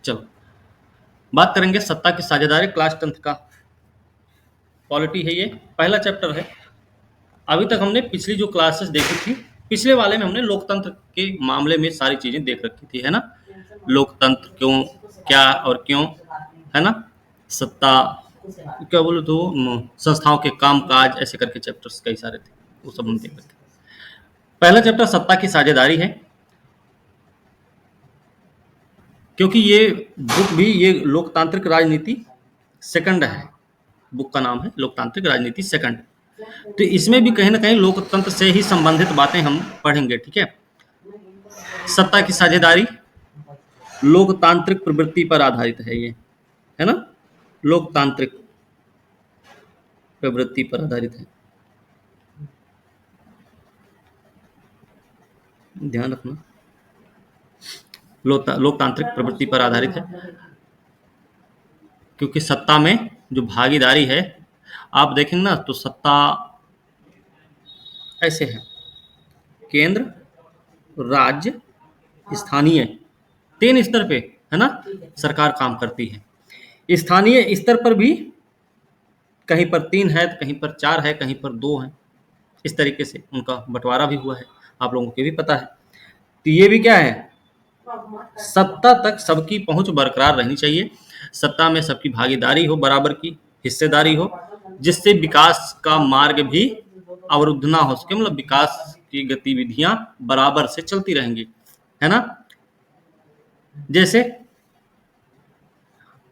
चलो बात करेंगे सत्ता की साझेदारी क्लास टेंथ का पॉलिटी है, ये पहला चैप्टर है। अभी तक हमने पिछली जो क्लासेस देखी थी, पिछले वाले में हमने लोकतंत्र के मामले में सारी चीजें देख रखी थी, है ना। लोकतंत्र क्यों, क्या और क्यों, है ना। सत्ता, क्या बोलो तो संस्थाओं के काम काज, ऐसे करके चैप्टर्स कई सारे थे, वो सब हम देख रखे थे। पहला चैप्टर सत्ता की साझेदारी है, क्योंकि ये बुक भी ये लोकतांत्रिक राजनीति सेकंड है। बुक का नाम है लोकतांत्रिक राजनीति सेकंड। तो इसमें भी कहीं ना कहीं लोकतंत्र से ही संबंधित बातें हम पढ़ेंगे, ठीक है। सत्ता की साझेदारी लोकतांत्रिक प्रवृत्ति पर आधारित है, ये है ना, लोकतांत्रिक प्रवृत्ति पर आधारित है, ध्यान रखना। लोकतांत्रिक प्रवृत्ति पर आधारित है, क्योंकि सत्ता में जो भागीदारी है, आप देखेंगे ना तो सत्ता ऐसे है, केंद्र, राज्य, स्थानीय, तीन स्तर पे, है ना, सरकार काम करती है। स्थानीय स्तर पर भी कहीं पर 3 है तो कहीं पर 4 है, कहीं पर 2 है, इस तरीके से उनका बंटवारा भी हुआ है, आप लोगों को भी पता है। तो ये भी क्या है, सत्ता तक सबकी पहुंच बरकरार रहनी चाहिए, सत्ता में सबकी भागीदारी हो, बराबर की हिस्सेदारी हो, जिससे विकास का मार्ग भी अवरुद्ध ना हो सके, मतलब विकास की गतिविधियां बराबर से चलती रहेंगी, है ना। जैसे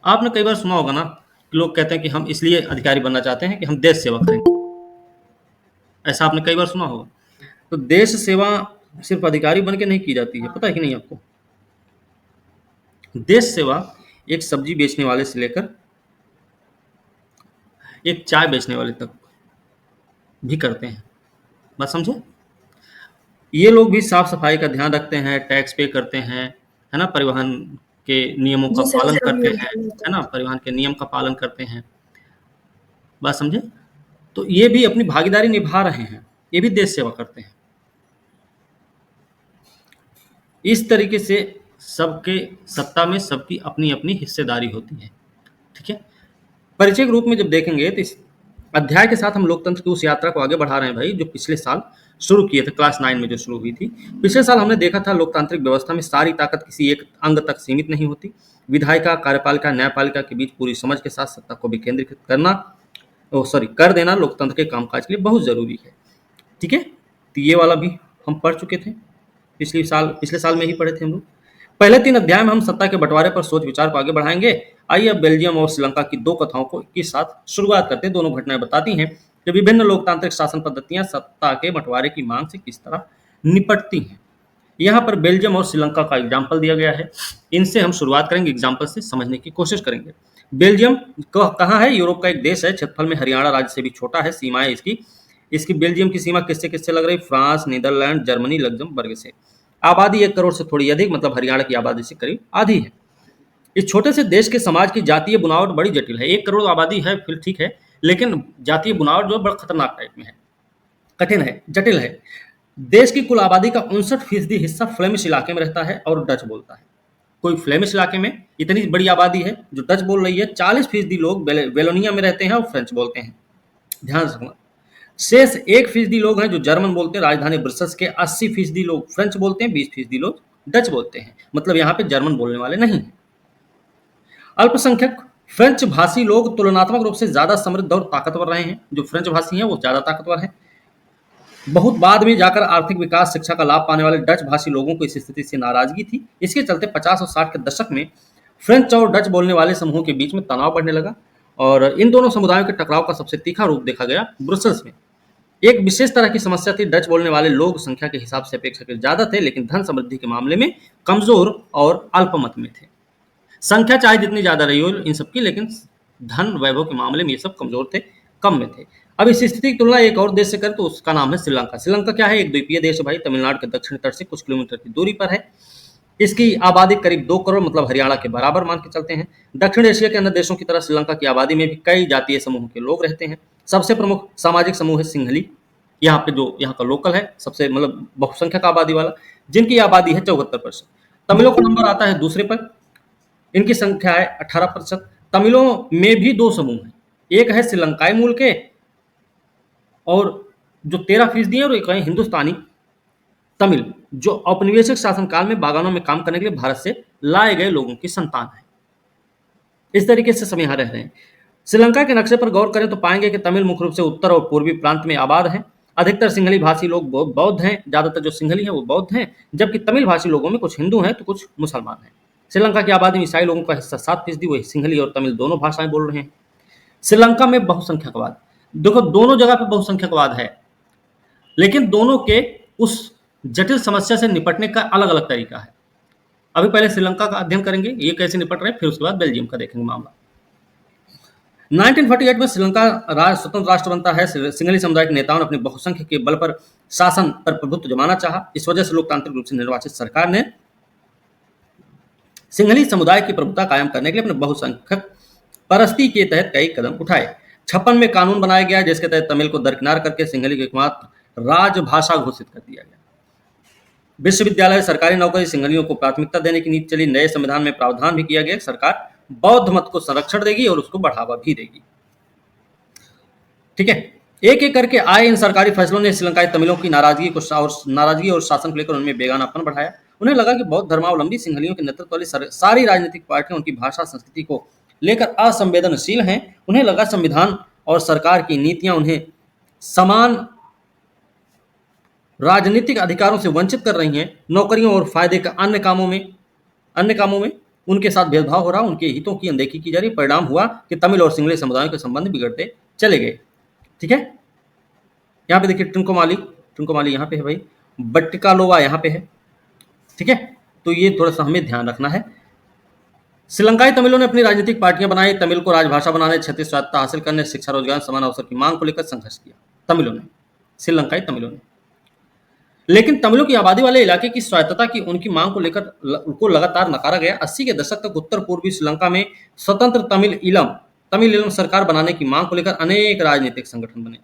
आपने कई बार सुना होगा ना कि लोग कहते हैं कि हम इसलिए अधिकारी बनना चाहते हैं कि हम देश सेवा करेंगे, ऐसा आपने कई बार सुना होगा। तो देश सेवा सिर्फ अधिकारी बन के नहीं की जाती है, पता है कि नहीं आपको। देश सेवा एक सब्जी बेचने वाले से लेकर एक चाय बेचने वाले तक भी करते हैं, बात समझे। ये लोग भी साफ सफाई का ध्यान रखते हैं, टैक्स पे करते हैं, है ना, परिवहन के नियमों का जी सर, पालन सब करते मिलता हैं, है। है ना, परिवहन के नियम का पालन करते हैं, बात समझे। तो ये भी अपनी भागीदारी निभा रहे हैं, ये भी देश सेवा करते हैं। इस तरीके से सबके सत्ता में सबकी अपनी अपनी हिस्सेदारी होती है, ठीक है। परिचय के रूप में जब देखेंगे तो इस अध्याय के साथ हम लोकतंत्र की उस यात्रा को आगे बढ़ा रहे हैं भाई, जो पिछले साल शुरू किए थे, क्लास 9 में जो शुरू हुई थी। पिछले साल हमने देखा था लोकतांत्रिक व्यवस्था में सारी ताकत किसी एक अंग तक सीमित नहीं होती, विधायिका, कार्यपालिका, न्यायपालिका के बीच पूरी समझ के साथ सत्ता को विकेंद्रीकृत करना, कर देना लोकतंत्र के कामकाज के लिए बहुत जरूरी है, ठीक है। तो ये वाला भी हम पढ़ चुके थे, पिछले साल में ही पढ़े थे हम लोग। पहले 3 अध्याय में हम सत्ता के बंटवारे पर सोच विचार को आगे बढ़ाएंगे। आइए अब बेल्जियम और श्रीलंका की 2 कथाओं को के साथ शुरुआत करते हैं। दोनों घटनाएं बताती हैं कि विभिन्न लोकतांत्रिक शासन पद्धतियां सत्ता के बंटवारे की मांग से किस तरह निपटती हैं। यहाँ पर बेल्जियम और श्रीलंका का एग्जाम्पल दिया गया है, इनसे हम शुरुआत करेंगे, एग्जाम्पल से समझने की कोशिश करेंगे। बेल्जियम कहाँ है, यूरोप का एक देश है, क्षेत्रफल में हरियाणा राज्य से भी छोटा है। सीमाएं इसकी इसकी बेल्जियम की सीमा किससे किससे लग रही, फ्रांस, नीदरलैंड, जर्मनी, लग्जमबर्ग से। आबादी 1 करोड़ से थोड़ी अधिक, मतलब हरियाणा की आबादी से करीब आधी है। इस छोटे से देश के समाज की जातीय बुनावट बड़ी जटिल है। 1 करोड़ आबादी है, फिर ठीक है, लेकिन जातीय बुनावट जो है बड़ा खतरनाक टाइप में है, कठिन है, जटिल है। देश की कुल आबादी का 59% हिस्सा फ्लेमिश इलाके में रहता है और डच बोलता है। कोई फ्लेमिश इलाके में इतनी बड़ी आबादी है जो डच बोल रही है। 40% लोग वेलोनिया में रहते हैं और फ्रेंच बोलते हैं, ध्यान रखना। शेष 1% लोग हैं जो जर्मन बोलते हैं, राजधानी ब्रसल्स के। 80% लोग फ्रेंच बोलते हैं, 20% लोग डच बोलते हैं, मतलब यहाँ पे जर्मन बोलने वाले नहीं हैं। अल्पसंख्यक फ्रेंच भाषी लोग तुलनात्मक रूप से ज्यादा समृद्ध और ताकतवर रहे हैं। जो फ्रेंच भाषी हैं वो ज्यादा ताकतवर हैं। बहुत बाद में जाकर आर्थिक विकास, शिक्षा का लाभ पाने वाले डच भाषी लोगों को इस स्थिति से नाराजगी थी। इसके चलते 50 और 60 के दशक में फ्रेंच और डच बोलने वाले समूहों के बीच में तनाव बढ़ने लगा और इन दोनों समुदायों के टकराव का सबसे तीखा रूप देखा गया ब्रुसेल्स में। एक विशेष तरह की समस्या थी, डच बोलने वाले लोग संख्या के हिसाब से अपेक्षाकृत ज्यादा थे, लेकिन धन समृद्धि के मामले में कमजोर और अल्पमत में थे। संख्या चाहे जितनी ज्यादा रही हो इन सबकी, लेकिन धन वैभव के मामले में ये सब कमजोर थे, कम में थे। अब इस स्थिति की तुलना एक और देश से करें तो उसका नाम है श्रीलंका। श्रीलंका क्या है, एक द्वीपीय देश है भाई, तमिलनाडु के दक्षिण तट से कुछ किलोमीटर की दूरी पर है। इसकी आबादी करीब 2 करोड़, मतलब हरियाणा के बराबर मान के चलते हैं। दक्षिण एशिया के अन्य देशों की तरह श्रीलंका की आबादी में भी कई जातीय समूह के लोग रहते हैं। सबसे प्रमुख सामाजिक समूह है सिंहली, यहाँ पे जो यहाँ का लोकल है, सबसे मतलब बहुसंख्यक आबादी वाला, जिनकी आबादी है 74%। तमिलों का नंबर आता है दूसरे पर, इनकी संख्या है 18%। तमिलों में भी दो समूह हैं, एक है श्रीलंकाई मूल के और जो 13% है, और एक है हिंदुस्तानी तमिल, जो औपनिवेशिक शासनकाल में बागानों में काम करने के लिए भारत से लाए गए लोगों की संतान है। इस तरीके से सब यहाँ रह रहे हैं। श्रीलंका के नक्शे पर गौर करें तो पाएंगे कि तमिल मुख्य रूप से उत्तर और पूर्वी प्रांत में आबाद हैं। अधिकतर सिंहली भाषी लोग बौद्ध हैं, ज्यादातर जो सिंहली हैं वो बौद्ध हैं, जबकि तमिल भाषी लोगों में कुछ हिंदू हैं तो कुछ मुसलमान हैं। श्रीलंका की आबादी में ईसाई लोगों का हिस्सा 7%, वही सिंहली और तमिल दोनों भाषाएं बोल रहे हैं। श्रीलंका में बहुसंख्यकवाद, देखो दोनों जगह पे बहुसंख्यकवाद है, लेकिन दोनों के उस जटिल समस्या से निपटने का अलग अलग तरीका है। अभी पहले श्रीलंका का अध्ययन करेंगे, ये कैसे निपट रहे हैं, फिर उसके बाद बेल्जियम का देखेंगे मामला। 1948 में श्रीलंका स्वतंत्र राष्ट्र बनता है। सिंहली समुदाय के नेताओं ने अपने बहुसंख्य के बल पर शासन पर प्रभुत्व जमाना चाहा। इस वजह से लोकतांत्रिक रूप से निर्वाचित सरकार ने सिंहली समुदाय की प्रभुता कायम करने के लिए अपने बहुसंख्यक परस्ती के तहत कई कदम उठाए। 56 में कानून बनाया गया जिसके तहत तमिल को दरकिनार करके सिंहली को एकमात्र राजभाषा घोषित कर दिया गया। विश्वविद्यालय, सरकारी नौकरी, सिंहलियों को प्राथमिकता देने की नीति चली। नए संविधान में प्रावधान भी किया गया, सरकार बौद्ध मत को संरक्षण देगी और उसको बढ़ावा भी देगी। ठीक है, एक एक करके आए इन सरकारी फैसलों ने श्रीलंकाई तमिलों की नाराजगी और शासन को लेकर उनमें बेगानापन बढ़ाया। उन्हें लगा कि बौद्ध धर्मावलंबी सिंहलियों के नेतृत्व वाली सारी राजनीतिक पार्टियां उनकी भाषा संस्कृति को लेकर असंवेदनशील हैं। उन्हें लगा संविधान और सरकार की नीतियां उन्हें समान राजनीतिक अधिकारों से वंचित कर रही हैं। नौकरियों और फायदे का अन्य कामों में उनके साथ भेदभाव हो रहा, उनके हितों की अनदेखी की जा रही। परिणाम हुआ कि तमिल और सिंहली समुदायों के संबंध बिगड़ते चले गए। ठीक है, यहाँ पे देखिए ट्रिंकोमाली यहाँ पे है भाई, बट्टिकालोवा यहाँ पे है। ठीक है, तो ये थोड़ा सा हमें ध्यान रखना है। श्रीलंकाई तमिलों ने अपनी राजनीतिक पार्टियां बनाई, तमिल को राजभाषा बनाने, क्षेत्रीय स्वायत्तता हासिल करने, शिक्षा, रोजगार, समान अवसर की मांग को लेकर संघर्ष किया तमिलों ने, श्रीलंकाई तमिलों ने। लेकिन तमिलों की आबादी वाले इलाके की स्वायत्तता की उनकी मांग को लेकर उनको लगातार नकारा गया। 80 के दशक तक उत्तर पूर्वी श्रीलंका में स्वतंत्र तमिल इलम सरकार बनाने की मांग को लेकर अनेक राजनीतिक संगठन बने।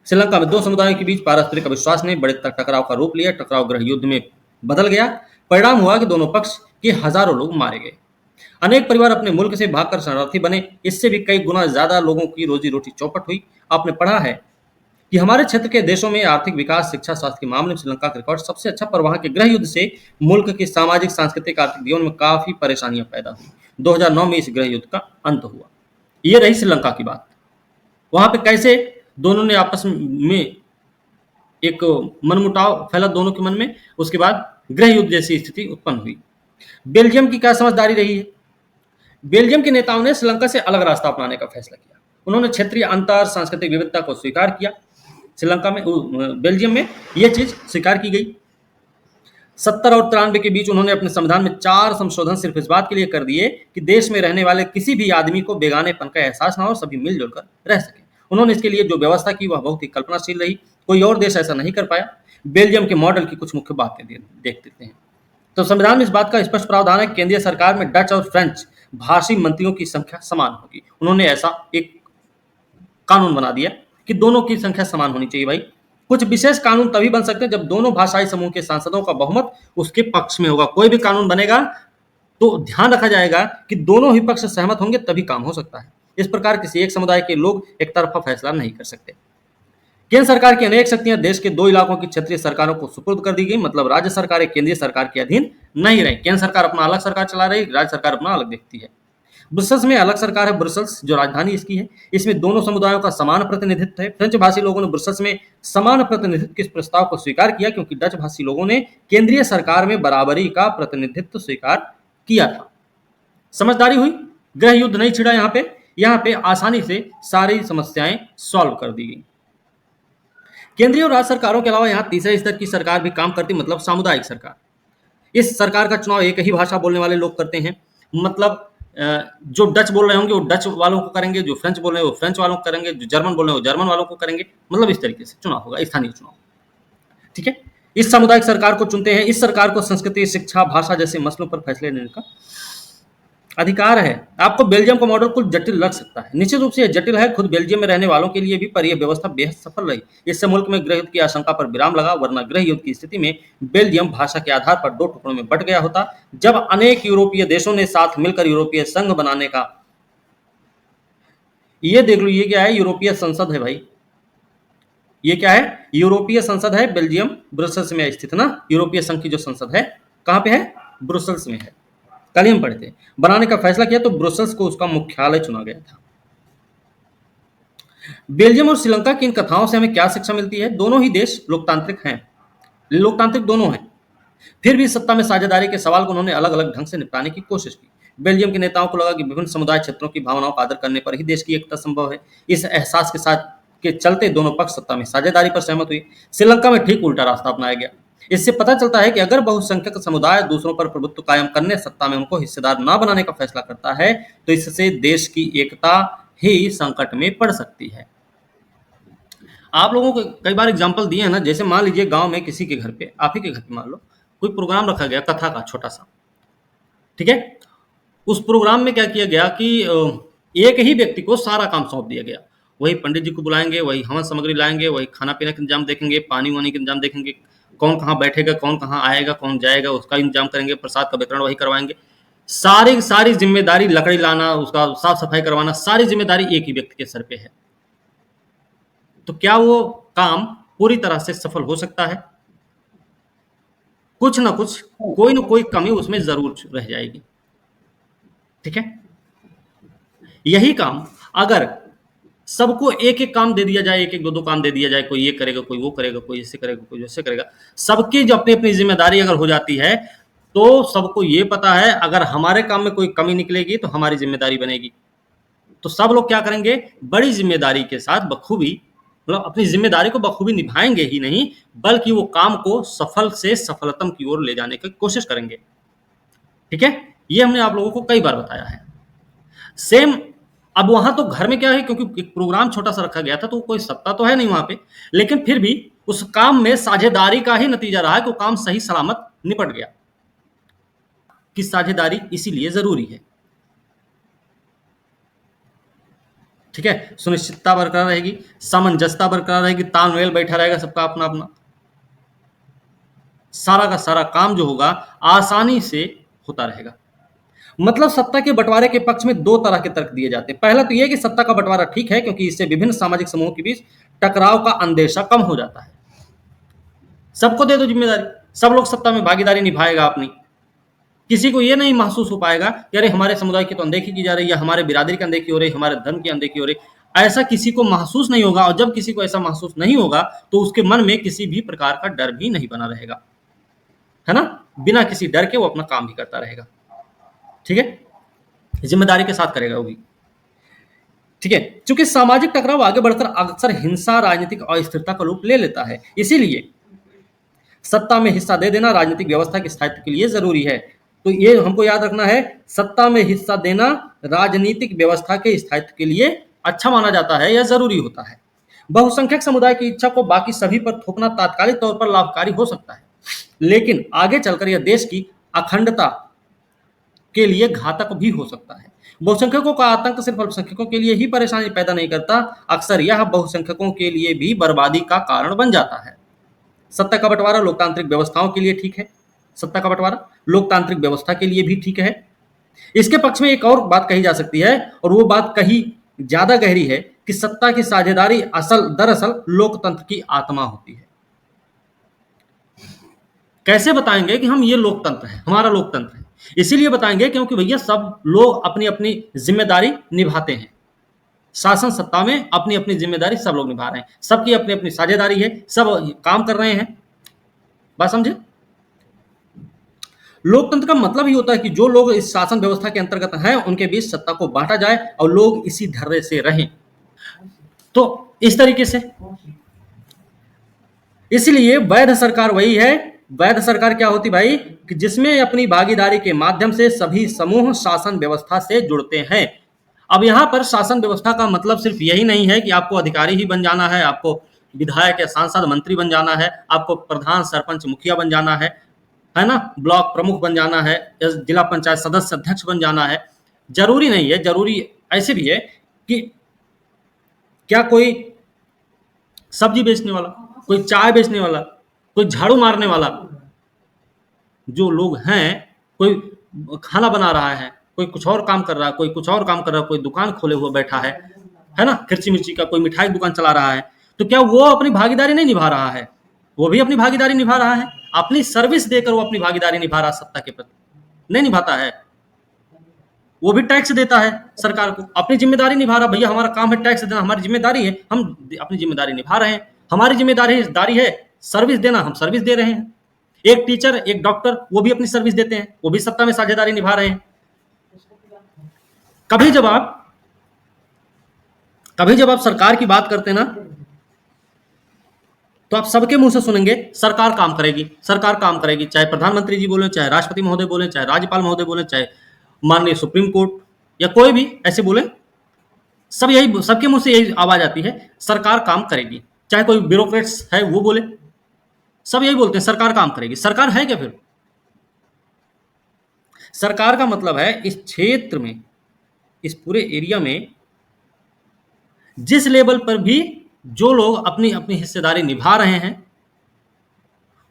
श्रीलंका में दो समुदायों के बीच पारस्परिक अविश्वास ने बड़े टकराव का रूप लिया। टकराव गृह युद्ध में बदल गया। परिणाम हुआ कि दोनों पक्ष के हजारों लोग मारे गए। अनेक परिवार अपने मुल्क से भागकर शरणार्थी बने। इससे भी कई गुना ज्यादा लोगों की रोजी रोटी चौपट हुई। आपने पढ़ा है कि हमारे क्षेत्र के देशों में आर्थिक विकास, शिक्षा, स्वास्थ्य के मामले में श्रीलंका का रिकॉर्ड सबसे अच्छा, पर वहां के गृह युद्ध से मुल्क के सामाजिक, सांस्कृतिक, आर्थिक जीवन में काफी परेशानियां पैदा हुई। 2009 में इस गृह युद्ध का अंत हुआ। ये रही श्रीलंका की बात। वहां पे कैसे दोनों ने आपस में एक मनमुटाव फैला दोनों के मन में, उसके बाद गृह युद्ध जैसी स्थिति उत्पन्न हुई। बेल्जियम की क्या समझदारी रही है? बेल्जियम के नेताओं ने श्रीलंका से अलग रास्ता अपनाने का फैसला किया। उन्होंने क्षेत्रीय अंतर सांस्कृतिक विविधता को स्वीकार किया। श्रीलंका में, बेल्जियम में यह चीज स्वीकार की गई। 70 और 93 के बीच उन्होंने अपने संविधान में 4 संशोधन सिर्फ इस बात के लिए कर दिए कि देश में रहने वाले किसी भी आदमी को बेगानेपन का एहसास ना हो, सभी मिलजुल कर रह सके। उन्होंने इसके लिए जो व्यवस्था की वह बहुत ही कल्पनाशील रही। कोई और देश ऐसा नहीं कर पाया। बेल्जियम के मॉडल की कुछ मुख्य बातें देख लेते हैं। तो संविधान में इस बात का स्पष्ट प्रावधान है कि केंद्रीय सरकार में डच और फ्रेंच भाषी मंत्रियों की संख्या समान होगी। उन्होंने ऐसा एक कानून बना दिया कि दोनों की संख्या समान होनी चाहिए भाई। कुछ विशेष कानून तभी बन सकते हैं जब दोनों भाषाई समूह के सांसदों का बहुमत उसके पक्ष में होगा। कोई भी कानून बनेगा तो ध्यान रखा जाएगा कि दोनों ही पक्ष सहमत होंगे तभी काम हो सकता है। इस प्रकार किसी एक समुदाय के लोग एक तरफा फैसला नहीं कर सकते। केंद्र सरकार की अनेक शक्तियां देश के 2 इलाकों की क्षेत्रीय सरकारों को सुपुर्द कर दी गई। मतलब राज्य सरकारें केंद्रीय सरकार के अधीन नहीं रही। केंद्र सरकार अपना अलग सरकार चला रही, राज्य सरकार अपना अलग देखती है। ब्रुसेल्स में अलग सरकार है, ब्रुसेल्स जो राजधानी इसकी है। इसमें दोनों समुदायों का समान प्रतिनिधित्व है। फ्रेंच भाषी लोगों ने ब्रुसेल्स में समान प्रतिनिधित्व के प्रस्ताव को स्वीकार किया क्योंकि डच भाषी लोगों ने केंद्रीय सरकार में बराबरी का प्रतिनिधित्व स्वीकार किया था। समझदारी हुई, गृह युद्ध नहीं छिड़ा। यहाँ पे आसानी से सारी समस्याएं सॉल्व कर दी गई। केंद्रीय और राज्य सरकारों के अलावा यहाँ तीसरे स्तर की सरकार भी काम करती, मतलब सामुदायिक सरकार। इस सरकार का चुनाव एक ही भाषा बोलने वाले लोग करते हैं। मतलब जो डच बोल रहे होंगे वो डच वालों को करेंगे, जो फ्रेंच बोल रहे हैं वो फ्रेंच वालों को करेंगे, जो जर्मन बोल रहे हैं वो जर्मन वालों को करेंगे। मतलब इस तरीके से चुनाव होगा, स्थानीय चुनाव। ठीक है, इस सामुदायिक सरकार को चुनते हैं। इस सरकार को संस्कृति, शिक्षा, भाषा जैसे मसलों पर फैसले लेने का अधिकार है। आपको बेल्जियम का मॉडल कुछ जटिल लग सकता है, निश्चित रूप से यह जटिल है खुद बेल्जियम में रहने वालों के लिए भी, पर यह व्यवस्था बेहद सफल रही। इससे मुल्क में गृह युद्ध की आशंका पर विराम लगा, वरना गृह युद्ध की स्थिति में बेल्जियम भाषा के आधार पर दो टुकड़ों में बंट गया होता। जब अनेक यूरोपीय देशों ने साथ मिलकर यूरोपीय संघ बनाने का, ये देख लो, ये क्या है, यूरोपीय संसद है भाई, ये क्या है, यूरोपीय संसद है, बेल्जियम ब्रुसेल्स में स्थित ना, यूरोपीय संघ की जो संसद है कहां पे है, ब्रुसेल्स में है। कल ही हम पढ़े थे। बनाने का फैसला किया तो ब्रुसेल्स को उसका मुख्यालय चुना गया था। बेल्जियम और श्रीलंका की इन कथाओं से हमें क्या शिक्षा मिलती है? दोनों ही देश लोकतांत्रिक हैं, लोकतांत्रिक दोनों हैं, फिर भी सत्ता में साझेदारी के सवाल को उन्होंने अलग अलग ढंग से निपटाने की कोशिश की। बेल्जियम के नेताओं को लगा कि विभिन्न समुदाय क्षेत्रों की भावनाओं का आदर करने पर ही देश की एकता संभव है। इस एहसास के साथ के चलते दोनों पक्ष सत्ता में साझेदारी पर सहमत हुए। श्रीलंका में ठीक उल्टा रास्ता अपनाया गया। इससे पता चलता है कि अगर बहुसंख्यक समुदाय दूसरों पर प्रभुत्व कायम करने, सत्ता में उनको हिस्सेदार न बनाने का फैसला करता है, तो इससे देश की एकता ही संकट में पड़ सकती है। आप लोगों को कई बार एग्जाम्पल दिए हैं ना, जैसे मान लीजिए गांव में किसी के घर पे, आप ही के घर पे मान लो, कोई प्रोग्राम रखा गया कथा का छोटा सा, ठीक है। उस प्रोग्राम में क्या किया गया कि एक ही व्यक्ति को सारा काम सौंप दिया गया। वही पंडित जी को बुलाएंगे, वही हवन सामग्री लाएंगे, वही खाना पीना का इंतजाम देखेंगे, पानी वानी का इंतजाम देखेंगे, कौन कहाँ बैठेगा, कौन कहाँ आएगा, कौन जाएगा, उसका इंतजाम करेंगे, प्रसाद का वितरण वही करवाएंगे। सारी सारी जिम्मेदारी, लकड़ी लाना, उसका साफ सफाई करवाना, सारी जिम्मेदारी एक ही व्यक्ति के सर पे है। तो क्या वो काम पूरी तरह से सफल हो सकता है? कुछ ना कुछ, कोई ना कोई कमी उसमें जरूर रह जाएगी, ठीक है। यही काम अगर सबको एक एक काम दे दिया जाए, एक एक दो दो काम दे दिया जाए, कोई ये करेगा, कोई वो करेगा, कोई ऐसे करेगा, कोई वैसे करेगा, सबकी जो अपनी अपनी जिम्मेदारी अगर हो जाती है, तो सबको ये पता है अगर हमारे काम में कोई कमी निकलेगी तो हमारी जिम्मेदारी बनेगी। तो सब लोग क्या करेंगे, बड़ी जिम्मेदारी के साथ बखूबी, मतलब अपनी जिम्मेदारी को बखूबी निभाएंगे ही नहीं, बल्कि वो काम को सफल से सफलतम की ओर ले जाने की कोशिश करेंगे, ठीक है। ये हमने आप लोगों को कई बार बताया है। सेम अब वहां तो घर में क्या है, क्योंकि एक प्रोग्राम छोटा सा रखा गया था, तो कोई सत्ता तो है नहीं वहां पे, लेकिन फिर भी उस काम में साझेदारी का ही नतीजा रहा कि वो काम सही सलामत निपट गया। कि साझेदारी इसीलिए जरूरी है, ठीक है। सुनिश्चितता बरकरार रहेगी, सामंजस्यता बरकरार रहेगी, तालमेल बैठा रहेगा, सबका अपना अपना, सारा का सारा काम जो होगा आसानी से होता रहेगा। मतलब सत्ता के बंटवारे के पक्ष में दो तरह के तर्क दिए जाते हैं। पहला तो यह कि सत्ता का बंटवारा ठीक है, क्योंकि इससे विभिन्न सामाजिक समूहों के बीच टकराव का अंदेशा कम हो जाता है। सबको दे दो जिम्मेदारी, सब लोग सत्ता में भागीदारी निभाएगा अपनी, किसी को यह नहीं महसूस हो पाएगा कि अरे हमारे समुदाय की तो अनदेखी की जा रही है, हमारे बिरादरी की अनदेखी हो रही है, हमारे धर्म की अनदेखी हो रही है, ऐसा किसी को महसूस नहीं होगा। और जब किसी को ऐसा महसूस नहीं होगा तो उसके मन में किसी भी प्रकार का डर भी नहीं बना रहेगा, है ना। बिना किसी डर के वो अपना काम भी करता रहेगा, ठीक है, जिम्मेदारी के साथ करेगा वो भी, ठीक है। चूंकि सामाजिक टकराव आगे बढ़कर अक्सर हिंसा, राजनीतिक अस्थिरता का रूप ले लेता है, इसीलिए सत्ता में हिस्सा दे देना राजनीतिक व्यवस्था के स्थायित्व के लिए जरूरी है। तो ये हमको याद रखना है, सत्ता में हिस्सा देना राजनीतिक व्यवस्था के स्थायित्व के लिए अच्छा माना जाता है या जरूरी होता है। बहुसंख्यक समुदाय की इच्छा को बाकी सभी पर थोपना तात्कालिक तौर पर लाभकारी हो सकता है, लेकिन आगे चलकर यह देश की अखंडता के लिए घातक भी हो सकता है। बहुसंख्यकों का आतंक सिर्फ अल्पसंख्यकों के लिए ही परेशानी पैदा नहीं करता, अक्सर यह बहुसंख्यकों के लिए भी बर्बादी का कारण बन जाता है। सत्ता का बंटवारा लोकतांत्रिक व्यवस्थाओं के लिए ठीक है, सत्ता का बंटवारा लोकतांत्रिक व्यवस्था के लिए भी ठीक है। इसके पक्ष में एक और बात कही जा सकती है, और वो बात कहीं ज्यादा गहरी है, कि सत्ता की साझेदारी दरअसल लोकतंत्र की आत्मा होती है। कैसे बताएंगे कि हम ये लोकतंत्र है, हमारा लोकतंत्र है? इसीलिए बताएंगे क्योंकि भैया सब लोग अपनी अपनी जिम्मेदारी निभाते हैं। शासन सत्ता में अपनी अपनी जिम्मेदारी सब लोग निभा रहे हैं, सबकी अपनी अपनी साझेदारी है, सब काम कर रहे हैं। बात समझे? लोकतंत्र का मतलब ही होता है कि जो लोग इस शासन व्यवस्था के अंतर्गत हैं उनके बीच सत्ता को बांटा जाए और लोग इसी धैर्य से रहें। तो इस तरीके से, इसलिए वैध सरकार वही है, वैध सरकार क्या होती भाई, कि जिसमें अपनी भागीदारी के माध्यम से सभी समूह शासन व्यवस्था से जुड़ते हैं। अब यहां पर शासन व्यवस्था का मतलब सिर्फ यही नहीं है कि आपको अधिकारी ही बन जाना है, आपको विधायक या सांसद मंत्री बन जाना है, आपको प्रधान सरपंच मुखिया बन जाना है ना, ब्लॉक प्रमुख बन जाना है, जिला पंचायत सदस्य अध्यक्ष बन जाना है। जरूरी नहीं है, जरूरी ऐसे भी है कि क्या कोई सब्जी बेचने वाला, कोई चाय बेचने वाला, कोई झाड़ू मारने वाला, जो लोग हैं, कोई खाना बना रहा है, कोई कुछ और काम कर रहा है, कोई कुछ और काम कर रहा है, कोई दुकान खोले हुए बैठा है ना, खिरची मिर्ची का कोई मिठाई की दुकान चला रहा है, तो क्या वो अपनी भागीदारी नहीं निभा रहा है? वो भी अपनी भागीदारी निभा रहा है, अपनी सर्विस देकर वो अपनी भागीदारी निभा रहा है सत्ता के प्रति, नहीं निभाता है? वो भी टैक्स देता है सरकार को, अपनी जिम्मेदारी निभा रहा, भैया हमारा काम है टैक्स देना, हमारी जिम्मेदारी है, हम अपनी जिम्मेदारी निभा रहे हैं, हमारी जिम्मेदारी है सर्विस देना, हम सर्विस दे रहे हैं। एक टीचर, एक डॉक्टर, वो भी अपनी सर्विस देते हैं, वो भी सत्ता में साझेदारी निभा रहे हैं। कभी जब आप सरकार की बात करते हैं ना, तो आप सबके मुंह से सुनेंगे सरकार काम करेगी, सरकार काम करेगी, चाहे प्रधानमंत्री जी बोले, चाहे राष्ट्रपति महोदय बोले, चाहे राज्यपाल महोदय बोले, चाहे माननीय सुप्रीम कोर्ट या कोई भी ऐसे बोले, सबके मुंह से यही आवाज आती है, सरकार काम करेगी। चाहे कोई ब्यूरोक्रेट्स है वो बोले, सब यही बोलते हैं सरकार काम करेगी। सरकार है क्या फिर? सरकार का मतलब है इस क्षेत्र में, इस पूरे एरिया में जिस लेवल पर भी जो लोग अपनी अपनी हिस्सेदारी निभा रहे हैं,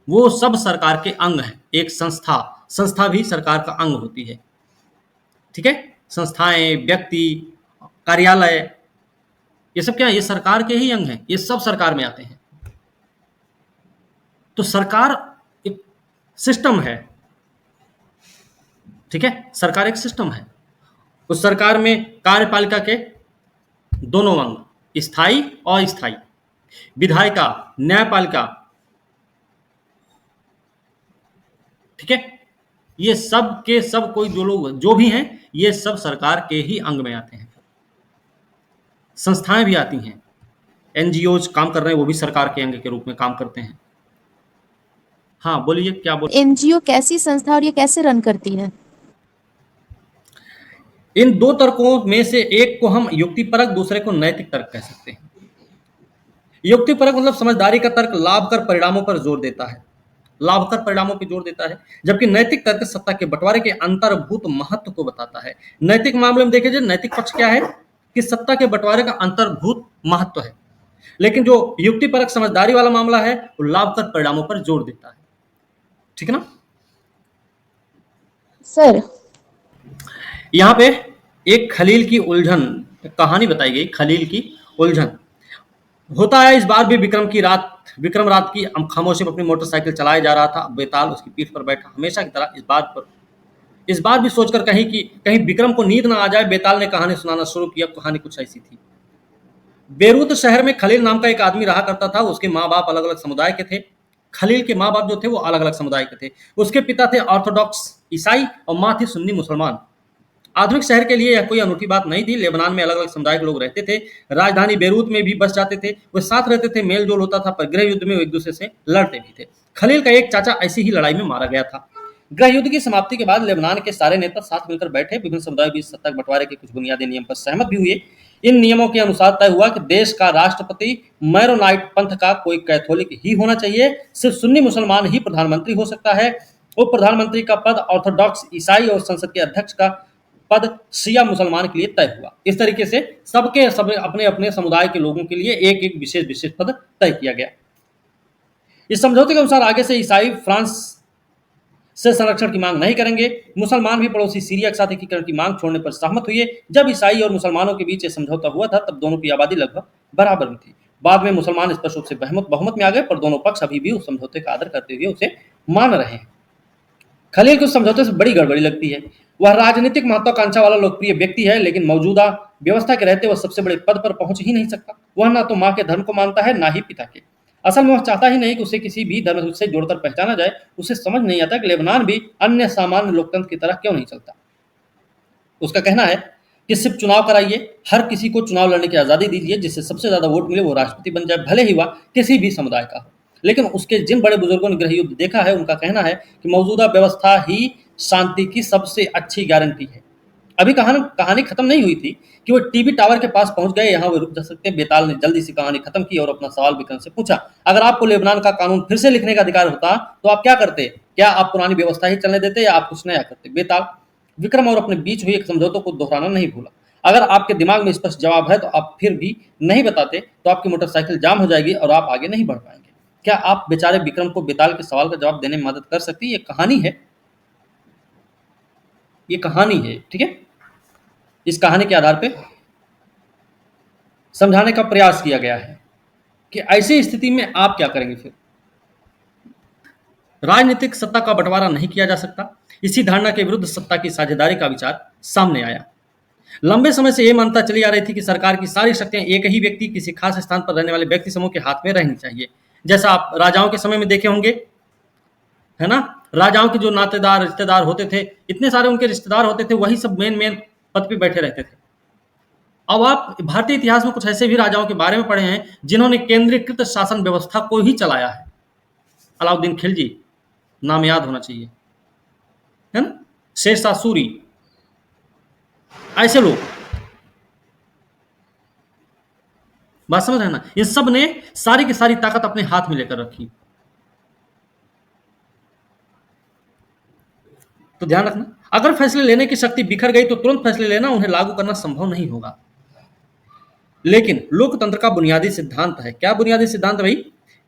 वो सब सरकार के अंग हैं। एक संस्था भी सरकार का अंग होती है, ठीक है? संस्थाएं, व्यक्ति, कार्यालय, ये सब क्या है? ये सरकार के ही अंग हैं, ये सब सरकार में आते हैं। तो सरकार एक सिस्टम है, ठीक है? सरकार एक सिस्टम है। उस सरकार में कार्यपालिका के दोनों अंग, स्थायी और अस्थायी, विधायिका, न्यायपालिका, ठीक है? ये सब के सब कोई जो लोग जो भी हैं, ये सब सरकार के ही अंग में आते हैं। संस्थाएं भी आती हैं, एनजीओज काम कर रहे हैं, वो भी सरकार के अंग के रूप में काम करते हैं। हाँ बोलिए, क्या बोल? एनजीओ कैसी संस्था और ये कैसे रन करती है? इन दो तर्कों में से एक को हम युक्तिपरक, दूसरे को नैतिक तर्क कह सकते हैं। युक्तिपरक मतलब समझदारी का तर्क लाभकर परिणामों पर जोर देता है, लाभकर परिणामों पर जोर देता है, जबकि नैतिक तर्क सत्ता के बंटवारे के अंतर्भूत महत्व को बताता है। नैतिक मामले में देखे जाए, नैतिक पक्ष क्या है कि सत्ता के बंटवारे का अंतर्भूत महत्व है, लेकिन जो युक्तिपरक समझदारी वाला मामला है वो लाभकर परिणामों पर जोर देता है, ठीक है ना? सर, यहाँ पे एक खलील की उलझन कहानी बताई गई, खलील की उलझन। होता है इस बार भी विक्रम रात की खामोशी में अपनी मोटरसाइकिल चलाए जा रहा था, बेताल उसकी पीठ पर बैठा। हमेशा की तरह इस बार भी सोचकर कहीं विक्रम को नींद ना आ जाए, बेताल ने कहानी सुनाना शुरू किया। कहानी कुछ ऐसी थी। बेरूत शहर में खलील नाम का एक आदमी रहा करता था। उसके माँ बाप अलग अलग समुदाय के थे। खलील के माँ बाप जो थे वो अलग अलग समुदाय के थे। उसके पिता थे ऑर्थोडॉक्स ईसाई और माँ थी सुन्नी मुसलमान। आधुनिक शहर के लिए यह कोई अनूठी बात नहीं थी। लेबनान में अलग अलग समुदाय के लोग रहते थे। राजधानी बेरूत में भी बस जाते थे। वे साथ रहते थे, मेल जोल होता था, पर गृह युद्ध में वो एक दूसरे से लड़ते भी थे। खलील का एक चाचा ऐसी ही लड़ाई में मारा गया था। गृह युद्ध की समाप्ति के बाद लेबनान के सारे नेता साथ मिलकर बैठे, विभिन्न समुदायों के बीच सत्ता के बंटवारे के कुछ बुनियादी नियम पर सहमत भी हुए। इन नियमों के अनुसार तय हुआ कि देश का राष्ट्रपति मैरोनाइट पंथ का कोई कैथोलिक ही होना चाहिए। सिर्फ सुन्नी मुसलमान ही प्रधानमंत्री हो सकता है। उप प्रधानमंत्री का पद ऑर्थोडॉक्स ईसाई और संसद के अध्यक्ष का पद शिया मुसलमान के लिए तय हुआ। इस तरीके से सब अपने अपने समुदाय के लोगों के लिए एक एक विशेष पद तय किया गया। इस समझौते के अनुसार आगे से ईसाई फ्रांस से संरक्षण की मांग नहीं करेंगे। मुसलमान भी पड़ोसी सीरिया के साथ एकीकरण की मांग छोड़ने पर सहमत हुए। जब ईसाई और मुसलमानों के बीच यह समझौता हुआ था, तब दोनों की आबादी लगभग बराबर में थी। बाद में मुसलमान स्पष्ट रूप से बहुमत में आ गए, पर दोनों पक्ष अभी भी उस समझौते का आदर करते हुए उसे मान रहे हैं। खलील को समझौते से बड़ी गड़बड़ी लगती है। वह राजनीतिक महत्वाकांक्षा वाला लोकप्रिय व्यक्ति है, लेकिन मौजूदा व्यवस्था के रहते वह सबसे बड़े पद पर पहुंच ही नहीं सकता। वह ना तो माँ के धर्म को मानता है, ना ही पिता के। असल में वह चाहता ही नहीं कि उसे किसी भी धर्म से जोड़कर पहचाना जाए। उसे समझ नहीं आता कि लेबनान भी अन्य सामान्य लोकतंत्र की तरह क्यों नहीं चलता। उसका कहना है कि सिर्फ चुनाव कराइए, हर किसी को चुनाव लड़ने की आज़ादी दीजिए, जिससे सबसे ज़्यादा वोट मिले वो राष्ट्रपति बन जाए, भले ही वह किसी भी समुदाय का हो। लेकिन उसके जिन बड़े बुजुर्गों ने गृह युद्ध देखा है, उनका कहना है कि मौजूदा व्यवस्था ही शांति की सबसे अच्छी गारंटी है। अभी कहानी खत्म नहीं हुई थी कि वो टीवी टावर के पास पहुंच गए। यहाँ वो रुक जा सकते। बेताल ने जल्दी से कहानी खत्म की और अपना सवाल विक्रम से पूछा, अगर आपको लेबनान का कानून फिर से लिखने का अधिकार होता तो आप क्या करते? क्या आप पुरानी व्यवस्था ही चलने देते या आप कुछ नया करते? बेताल, विक्रम और अपने बीच हुए एक समझौतों को दोहराना नहीं भूला। अगर आपके दिमाग में स्पष्ट जवाब है तो आप फिर भी नहीं बताते तो आपकी मोटरसाइकिल जाम हो जाएगी और आप आगे नहीं बढ़ पाएंगे। क्या आप बेचारे विक्रम को बेताल के सवाल का जवाब देने में मदद कर सकती है? ये कहानी है, ये कहानी है, ठीक है। इस कहानी के आधार पे समझाने का प्रयास किया गया है कि ऐसी स्थिति में आप क्या करेंगे। फिर राजनीतिक सत्ता का बंटवारा नहीं किया जा सकता। इसी धारणा के विरुद्ध सत्ता की साझेदारी का विचार सामने आया। लंबे समय से यह मान्यता चली आ रही थी कि सरकार की सारी शक्तियां एक ही व्यक्ति, किसी खास स्थान पर रहने वाले व्यक्ति समूह के हाथ में रहनी चाहिए। जैसा आप राजाओं के समय में देखे होंगे, है ना। राजाओं के जो नातेदार रिश्तेदार होते थे, इतने सारे उनके रिश्तेदार होते थे, वही सब मेन मेन पद पे बैठे रहते थे। अब आप भारतीय इतिहास में कुछ ऐसे भी राजाओं के बारे में पढ़े हैं जिन्होंने केंद्रीकृत शासन व्यवस्था को ही चलाया है। अलाउद्दीन खिलजी नाम याद होना चाहिए, है ना। शेरशाह सूरी, ऐसे लोग, बात समझ रहे हैं ना। इन सब ने सारी की सारी ताकत अपने हाथ में लेकर रखी। तो ध्यान रखना, अगर फैसले लेने की शक्ति बिखर गई तो तुरंत फैसले लेना, उन्हें लागू करना संभव नहीं होगा। लेकिन लोकतंत्र का बुनियादी सिद्धांत है, क्या बुनियादी सिद्धांत भाई,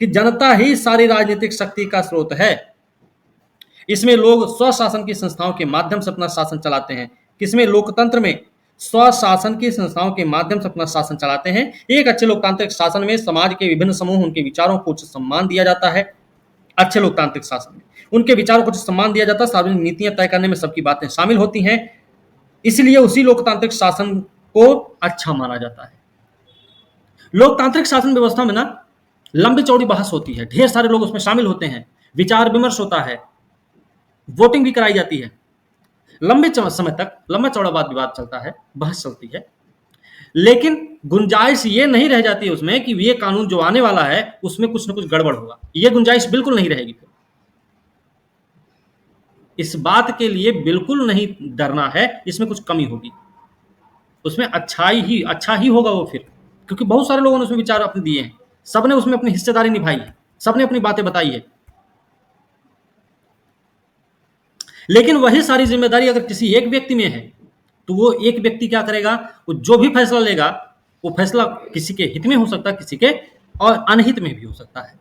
कि जनता ही सारी राजनीतिक शक्ति का स्रोत है। इसमें लोग स्वशासन की संस्थाओं के माध्यम से अपना शासन चलाते हैं। किसमें? लोकतंत्र में स्वशासन की संस्थाओं के माध्यम से अपना शासन चलाते हैं। एक अच्छे लोकतांत्रिक शासन में समाज के विभिन्न समूह, उनके विचारों को उचित सम्मान दिया जाता है। अच्छे लोकतांत्रिक शासन में उनके विचारों को उचित सम्मान दिया जाता है। सार्वजनिक नीतियां तय करने में सबकी बातें शामिल होती हैं, इसलिए उसी लोकतांत्रिक शासन को अच्छा माना जाता है। लोकतांत्रिक शासन व्यवस्था में ना लंबी चौड़ी बहस होती है, ढेर सारे लोग उसमें शामिल होते हैं, विचार विमर्श होता है, वोटिंग भी कराई जाती है। लंबे समय तक लंबा चौड़ा वाद विवाद चलता है, बहस चलती है, लेकिन गुंजाइश ये नहीं रह जाती है उसमें कि ये कानून जो आने वाला है उसमें कुछ ना कुछ गड़बड़ होगा। ये गुंजाइश बिल्कुल नहीं रहेगी। फिर इस बात के लिए बिल्कुल नहीं डरना है, इसमें कुछ कमी होगी, उसमें अच्छा ही होगा वो फिर, क्योंकि बहुत सारे लोगों ने उसमें विचार अपने दिए हैं, सबने उसमें अपनी हिस्सेदारी निभाई है, सबने अपनी बातें बताई है। लेकिन वही सारी जिम्मेदारी अगर किसी एक व्यक्ति में है तो वो एक व्यक्ति क्या करेगा, वो जो भी फैसला लेगा वो फैसला किसी के हित में हो सकता है, किसी के और अनहित में भी हो सकता है।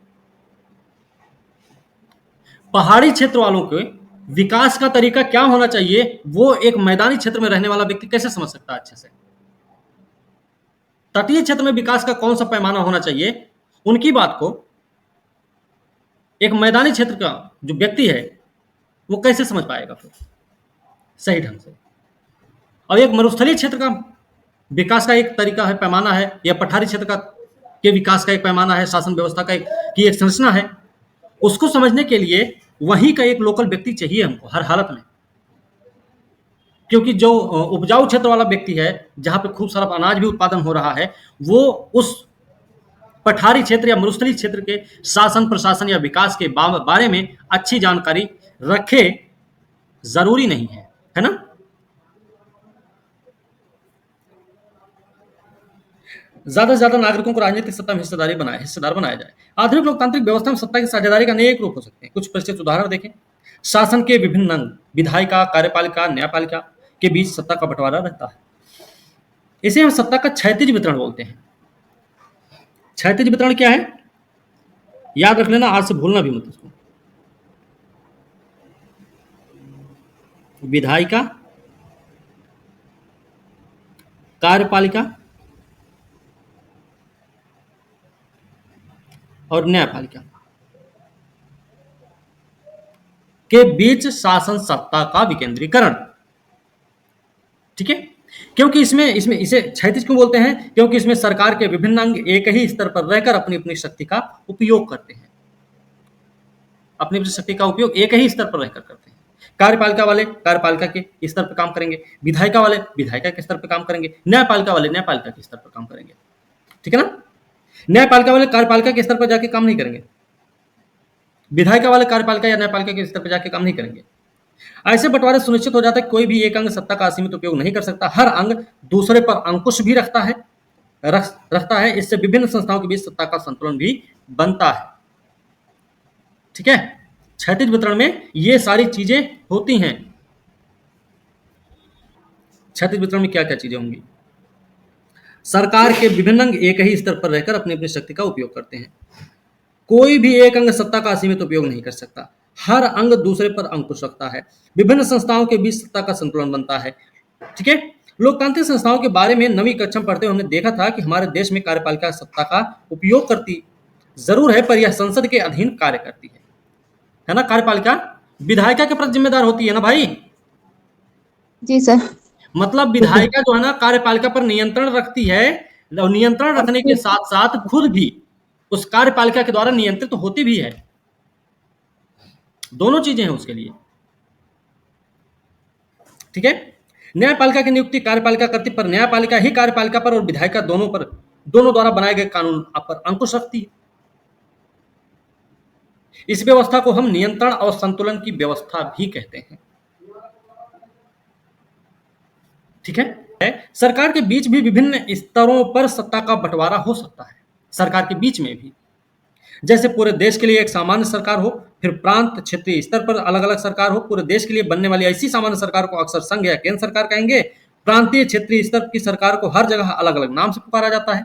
पहाड़ी क्षेत्र वालों के विकास का तरीका क्या होना चाहिए वो एक मैदानी क्षेत्र में रहने वाला व्यक्ति कैसे समझ सकता है अच्छे से। तटीय क्षेत्र में विकास का कौन सा पैमाना होना चाहिए, उनकी बात को एक मैदानी क्षेत्र का जो व्यक्ति है वो कैसे समझ पाएगा फिर सही ढंग से। और एक मरुस्थलीय क्षेत्र का विकास का एक तरीका है, पैमाना है, या पठारी क्षेत्र का के विकास का एक पैमाना है, शासन व्यवस्था का एक संरचना है। उसको समझने के लिए वहीं का एक लोकल व्यक्ति चाहिए हमको हर हालत में, क्योंकि जो उपजाऊ क्षेत्र वाला व्यक्ति है जहां पे खूब सारा अनाज भी उत्पादन हो रहा है, वो उस पठारी क्षेत्र या मरुस्थलीय क्षेत्र के शासन प्रशासन या विकास के बारे में अच्छी जानकारी रखे जरूरी नहीं है ना। ज्यादा से ज्यादा नागरिकों को राजनीतिक सत्ता में हिस्सेदार बनाया जाए। आधुनिक लोकतांत्रिक व्यवस्था में सत्ता की साझेदारी का अनेक रूप हो सकते हैं। कुछ परिचित उदाहरण देखें। शासन के विभिन्न अंग, विधायिका, कार्यपालिका, न्यायपालिका के बीच सत्ता का बंटवारा रहता है। इसे हम सत्ता का क्षैतिज वितरण बोलते हैं। क्षैतिज वितरण क्या है, याद रख लेना, आज से भूलना भी मत इसको। विधायिका, कार्यपालिका और न्यायपालिका के बीच शासन सत्ता का विकेंद्रीकरण, ठीक है। क्योंकि इसमें इसमें इसे क्षैतिज क्यों बोलते हैं, क्योंकि इसमें सरकार के विभिन्न अंग एक ही स्तर पर रहकर अपनी अपनी शक्ति का उपयोग करते हैं, अपनी अपनी शक्ति का उपयोग एक ही स्तर पर रहकर करते हैं। कार्यपालिका वाले कार्यपालिका के स्तर पर काम करेंगे, विधायिका वाले विधायिका के स्तर पर काम करेंगे, न्यायपालिका वाले न्यायपालिका के स्तर पर काम करेंगे, ठीक है ना। न्यायपालिका वाले कार्यपालिका के स्तर पर जाके काम नहीं करेंगे, विधायिका वाले कार्यपालिका या न्यायपालिका के स्तर पर जाके काम नहीं करेंगे। ऐसे बंटवारे सुनिश्चित हो जाता है कोई भी एक अंग सत्ता का असीमित उपयोग नहीं कर सकता, हर अंग दूसरे पर अंकुश भी रखता है। इससे विभिन्न संस्थाओं के बीच सत्ता का संतुलन भी बनता है, ठीक है। क्षैतिज वितरण में ये सारी चीजें होती हैं। क्षैतिज वितरण में क्या क्या चीजें होंगी? सरकार के विभिन्न अंग एक ही स्तर पर रहकर अपनी अपनी शक्ति का उपयोग करते हैं। कोई भी एक अंग सत्ता का असीमित उपयोग नहीं कर सकता। हर अंग दूसरे पर अंकुश रखता है। विभिन्न संस्थाओं के बीच सत्ता का संतुलन बनता है। ठीक है। लोकतांत्रिक संस्थाओं के बारे में नवीं कक्षा में पढ़ते हुए हमने देखा था कि हमारे देश में कार्यपालिका सत्ता का उपयोग करती जरूर है, पर यह संसद के अधीन कार्य करती है ना। कार्यपालिका विधायिका के प्रति जिम्मेदार होती है ना भाई। जी सर। मतलब विधायिका जो है ना कार्यपालिका पर नियंत्रण रखती है, और नियंत्रण रखने के साथ साथ खुद भी उस कार्यपालिका के द्वारा नियंत्रित तो होती भी है। दोनों चीजें हैं उसके लिए। ठीक है। न्यायपालिका की नियुक्ति कार्यपालिका करती, पर न्यायपालिका ही कार्यपालिका पर और विधायिका दोनों द्वारा बनाए गए कानून पर अंकुश रखती है। इस व्यवस्था को हम नियंत्रण और संतुलन की व्यवस्था भी कहते हैं। ठीक है। सरकार के बीच भी विभिन्न स्तरों पर सत्ता का बंटवारा हो सकता है। सरकार के बीच में भी, जैसे पूरे देश के लिए एक सामान्य सरकार हो, फिर प्रांत क्षेत्रीय स्तर पर अलग अलग सरकार हो। पूरे देश के लिए बनने वाली ऐसी सामान्य सरकार को अक्सर संघ या केंद्र सरकार कहेंगे। प्रांतीय क्षेत्रीय स्तर की सरकार को हर जगह अलग अलग नाम से पुकारा जाता है।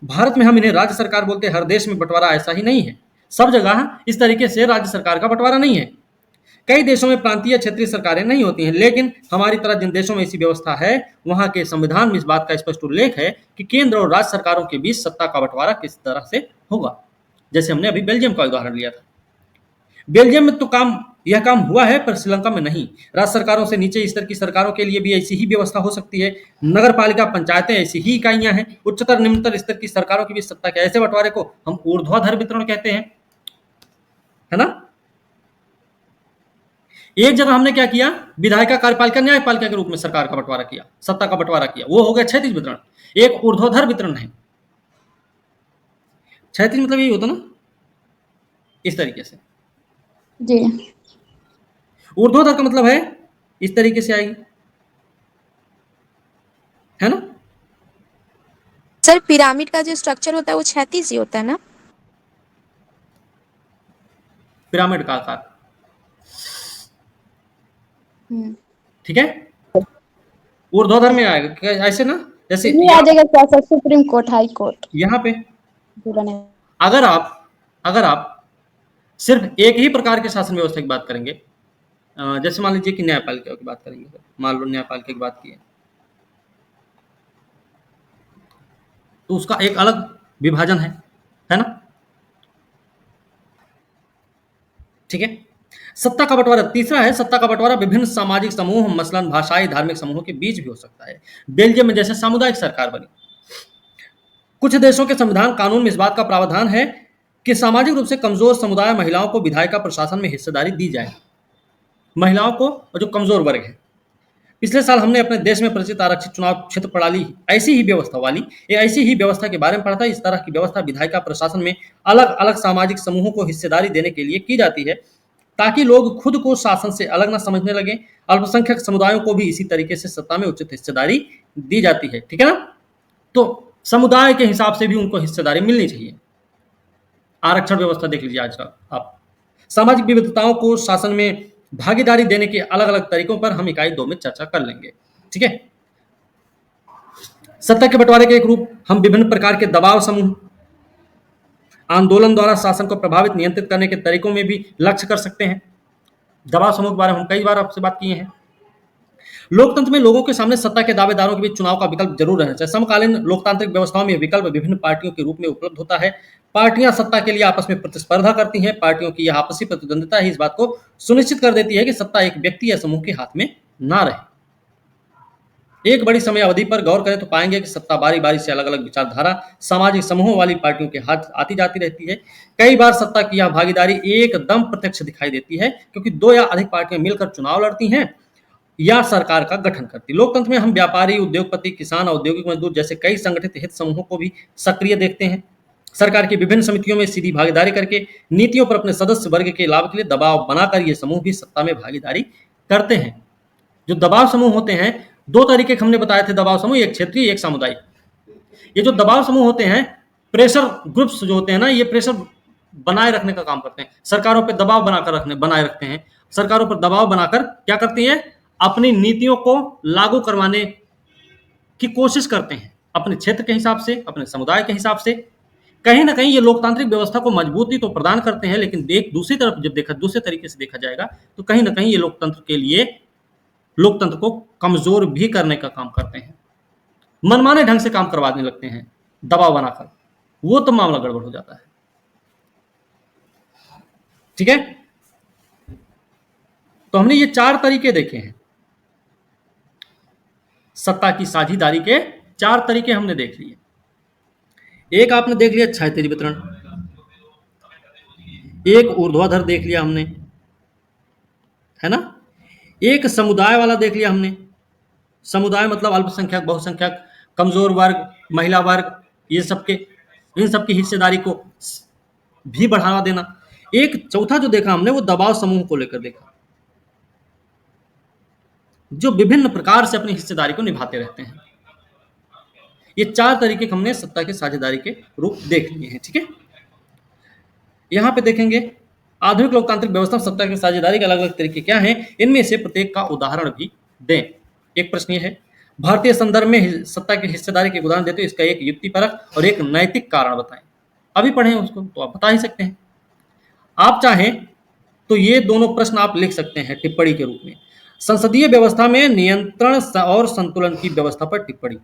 भारत में हम इन्हें राज्य सरकार बोलते हैं। हर देश में बंटवारा ऐसा ही नहीं है, सब जगह इस तरीके से राज्य सरकार का बंटवारा नहीं है। कई देशों में प्रांतीय क्षेत्रीय सरकारें नहीं होती हैं, लेकिन हमारी तरह जिन देशों में ऐसी व्यवस्था है, वहां के संविधान में इस बात का स्पष्ट उल्लेख है कि केंद्र और राज्य सरकारों के बीच सत्ता का बंटवारा किस तरह से होगा। जैसे हमने अभी बेल्जियम का उदाहरण लिया था। बेल्जियम में तो यह काम हुआ है, पर श्रीलंका में नहीं। राज्य सरकारों से नीचे स्तर की सरकारों के लिए भी ऐसी ही व्यवस्था हो सकती है। नगर पालिका पंचायतें ऐसी ही इकाइयां हैं। उच्चतर निम्नतर स्तर की सरकारों के बीच सत्ता के ऐसे बंटवारे को हम ऊर्ध्वाधर वितरण कहते हैं, है ना। एक जगह हमने क्या किया, विधायिका कार्यपालिका न्यायपालिका के रूप में सरकार का बंटवारा किया, सत्ता का बंटवारा किया, वो हो गया क्षैतिज वितरण। एक ऊर्ध्वाधर वितरण है। क्षैतिज मतलब यही होता ना, इस तरीके से। जी। ऊर्ध्वाधर का मतलब है इस तरीके से आएगी, है ना। सर पिरामिड का जो स्ट्रक्चर होता है वो क्षैतिज ही होता है ना? पिरामिड का आकार। ठीक है। ऊर्ध्वाधर में आएगा ऐसे ना, जैसे ये आ जाएगा क्या sir, supreme court, high court यहाँ पे। बोला अगर आप सिर्फ एक ही प्रकार के शासन व्यवस्था की बात करेंगे, जैसे मान लीजिए कि न्यायपालिका की बात करेंगे, मान लो न्यायपालिका की बात की है, तो उसका एक अलग विभाजन है ना। ठीक है। सत्ता का बंटवारा तीसरा है। सत्ता का बंटवारा विभिन्न सामाजिक समूह, मसलन भाषाई धार्मिक समूहों के बीच भी हो सकता है। बेल्जियम में जैसे सामुदायिक सरकार बनी। कुछ देशों के संविधान कानून में इस बात का प्रावधान है कि सामाजिक रूप से कमजोर समुदाय महिलाओं को विधायिका प्रशासन में हिस्सेदारी दी जाए। महिलाओं को, और जो कमजोर वर्ग है। पिछले साल हमने अपने देश में प्रचलित आरक्षित चुनाव क्षेत्र प्रणाली ऐसी ही व्यवस्था के बारे में पढ़ा था। इस तरह की व्यवस्था विधायिका प्रशासन में अलग अलग सामाजिक समूहों को हिस्सेदारी देने के लिए की जाती है, ताकि लोग खुद को शासन से अलग न समझने लगे। अल्पसंख्यक समुदायों को भी इसी तरीके से सत्ता में उचित हिस्सेदारी दी जाती है। ठीक है ना। तो समुदाय के हिसाब से भी उनको हिस्सेदारी मिलनी चाहिए। आरक्षण व्यवस्था देख लीजिए आज का आप। सामाजिक विविधताओं को शासन में भागीदारी देने के अलग अलग तरीकों पर हम इकाई 2 में चर्चा कर लेंगे। ठीक है। सत्ता के बंटवारे के एक रूप हम विभिन्न प्रकार के दबाव समूह, आंदोलन द्वारा शासन को प्रभावित नियंत्रित करने के तरीकों में भी लक्ष्य कर सकते हैं। दबाव समूह के बारे में हम कई बार आपसे बात किए हैं। लोकतंत्र में लोगों के सामने सत्ता के दावेदारों के बीच चुनाव का विकल्प जरूर रहना चाहिए। समकालीन लोकतांत्रिक व्यवस्थाओं में विकल्प विभिन्न पार्टियों के रूप में उपलब्ध होता है। पार्टियां सत्ता के लिए आपस में प्रतिस्पर्धा करती हैं। पार्टियों की यह आपसी प्रतिद्वंदिता ही इस बात को सुनिश्चित कर देती है कि सत्ता एक व्यक्ति या समूह के हाथ में ना रहे। एक बड़ी समय अवधि पर गौर करें तो पाएंगे कि सत्ता बारी बारी से अलग अलग विचारधारा, सामाजिक समूहों वाली पार्टियों के हाथ आती जाती रहती है। कई बार सत्ता की यह भागीदारी एकदम प्रत्यक्ष दिखाई देती है, क्योंकि 2 या अधिक पार्टियां मिलकर चुनाव लड़ती हैं या सरकार का गठन करती। लोकतंत्र में हम व्यापारी, उद्योगपति, किसान, औद्योगिक मजदूर जैसे कई संगठित हित समूहों को भी सक्रिय देखते हैं। सरकार की विभिन्न समितियों में सीधी भागीदारी करके नीतियों पर अपने सदस्य वर्ग के लाभ के लिए दबाव बनाकर ये समूह भी सत्ता में भागीदारी करते हैं। जो दबाव समूह होते हैं, 2 तरीके हमने बताए थे दबाव समूह, एक क्षेत्रीय, एक सामुदायिक। ये जो दबाव समूह होते हैं, प्रेशर ग्रुप्स जो होते हैं ना, ये प्रेशर बनाए रखने का काम करते हैं। सरकारों पर दबाव बनाए रखते हैं। सरकारों पर दबाव बनाकर क्या करती है, अपनी नीतियों को लागू करवाने की कोशिश करते हैं, अपने क्षेत्र के हिसाब से, अपने समुदाय के हिसाब से। कहीं ना कहीं ये लोकतांत्रिक व्यवस्था को मजबूती तो प्रदान करते हैं, लेकिन दूसरी तरफ जब दूसरे तरीके से देखा जाएगा तो कहीं ना कहीं ये लोकतंत्र को कमजोर भी करने का काम करते हैं, मनमाने ढंग से काम करवाने लगते हैं दबाव बनाकर, वो तो मामला गड़बड़ हो जाता है। ठीक है, तो हमने ये 4 तरीके देखे हैं, सत्ता की साझेदारी के 4 तरीके हमने देख लिए। एक आपने देख लिया क्षैतिज वितरण, एक ऊर्ध्वाधर देख लिया हमने, है ना, एक समुदाय वाला देख लिया हमने। समुदाय मतलब अल्पसंख्यक, बहुसंख्यक, कमजोर वर्ग, महिला वर्ग, ये सबके इन सबकी हिस्सेदारी को भी बढ़ावा देना। एक चौथा जो देखा हमने वो दबाव समूह को लेकर देखा, जो विभिन्न प्रकार से अपनी हिस्सेदारी को निभाते रहते हैं। ये 4 तरीके हमने सत्ता की साझेदारी के रूप देख लिए हैं। ठीक है, यहां पे देखेंगे आधुनिक लोकतांत्रिक व्यवस्था में सत्ता की साझेदारी के अलग अलग तरीके क्या हैं, इनमें से प्रत्येक का उदाहरण भी दें। एक प्रश्न ये है, भारतीय संदर्भ में सत्ता की हिस्सेदारी के उदाहरण देते हुए इसका एक युक्तिपरक और एक नैतिक कारण बताएं। अभी पढ़े उसको तो आप बता ही सकते हैं। आप चाहें तो ये दोनों प्रश्न आप लिख सकते हैं टिप्पणी के रूप में। संसदीय व्यवस्था में नियंत्रण और संतुलन की व्यवस्था पर टिप्पणी।